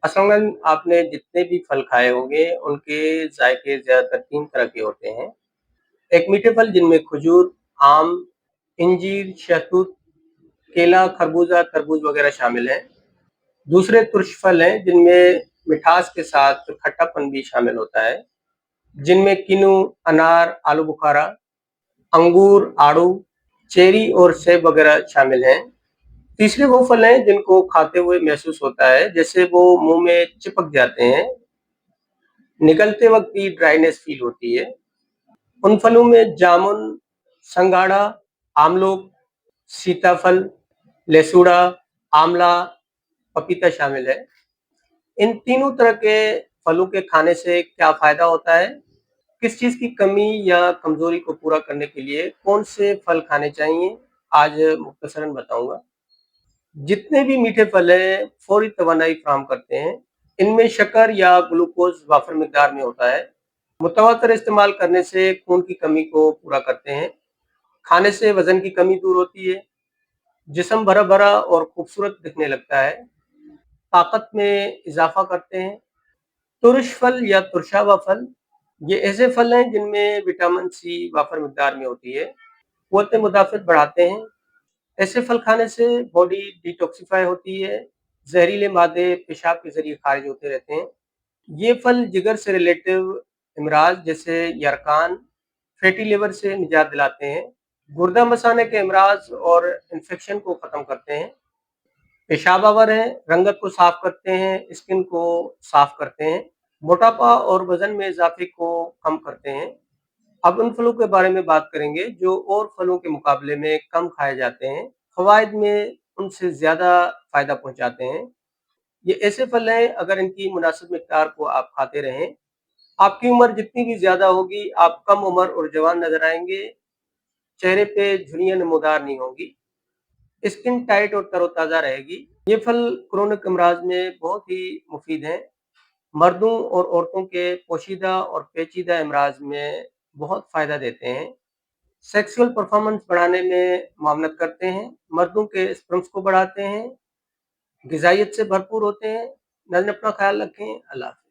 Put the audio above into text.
असलन आपने जितने भी फल खाए होंगे, उनके ज़ायके ज़्यादातर 3 तरह के होते हैं। एक मीठे फल जिनमें खजूर, आम, इंजीर, शहतूत, केला, खरबूजा, तरबूज वगैरह शामिल हैं। दूसरे तुर्श फल हैं जिनमें मिठास के साथ खट्टापन भी शामिल होता है, जिनमें किन्नू, अनार, आलू बुखारा, अंगूर, आड़ू, चेरी और सेब वगैरह शामिल हैं। तीसरे वो फल हैं जिनको खाते हुए महसूस होता है, जैसे वो मुँह में चिपक जाते हैं, निगलते वक़्त भी ड्राइनेस फ़ील होती है। उन फलों में जामुन, संगाड़ा, आमलोक, सीताफल, लेसुड़ा, आमला, पपीता शामिल है। इन तीनों तरह के फलों के खाने से क्या फ़ायदा होता है? किस चीज़ की कमी या कमज़ोरी को पूरा करने के लिए कौन से फल खाने चाहिए? आज मुख्तसरन बताऊँगा। जितने भी मीठे फल हैं, फौरी तवानाई फ़राहम करते हैं। इनमें शक्कर या ग्लूकोज़ वाफ़िर मिक़दार में होता है। मुतवातिर इस्तेमाल करने से खून की कमी को पूरा करते हैं। खाने से वज़न की कमी दूर होती है। जिस्म भरा-भरा और खूबसूरत दिखने लगता है। ताकत में इज़ाफ़ा करते हैं। तुरश फल या तुरशावा फल, ये ऐसे फल हैं जिनमें विटामिन सी वाफ़िर मिक़दार में होती है। क़ुव्वत मुदाफ़अत बढ़ाते हैं। ऐसे फल खाने से बॉडी डिटॉक्सिफ़ाई होती है। ज़हरीले मादे पेशाब के ज़रिए ख़ारिज होते रहते हैं। ये फल जिगर से रिलेटिव अमराज़ जैसे यरकान, फैटी लिवर से निजात दिलाते हैं। गुर्दा मसाने के अमराज़ और इन्फेक्शन को ख़त्म करते हैं। पेशाब आवर हैं, रंगत को साफ़ करते हैं, स्किन को साफ़ करते हैं। मोटापा और वज़न में इज़ाफ़े को कम करते हैं। अब उन फलों के बारे में बात करेंगे जो और फलों के मुकाबले में कम खाए जाते हैं। फ़वाइद में उनसे ज़्यादा फ़ायदा पहुँचाते हैं। ये ऐसे फल हैं अगर इनकी मुनासिब मिक़दार को आप खाते रहें, आपकी उम्र जितनी भी ज़्यादा होगी, आप कम उम्र और जवान नज़र आएँगे, चेहरे पे झुर्रियाँ नमूदार नहीं होंगी, स्किन टाइट और तरोताज़ा रहेगी। ये फल क्रोनिक अमराज़ में बहुत ही मुफ़ीद हैं। मर्दों और औरतों के पोशीदा और पेचीदा अमराज़ में बहुत फ़ायदा देते हैं। सेक्सुअल परफ़ॉर्मेंस बढ़ाने में मुआवनत करते हैं, मर्दों के स्पर्म्स को बढ़ाते हैं, ग़िज़ाइयत से भरपूर होते हैं। नाज़रीन अपना ख़्याल रखें। अल्लाह हाफ़िज़।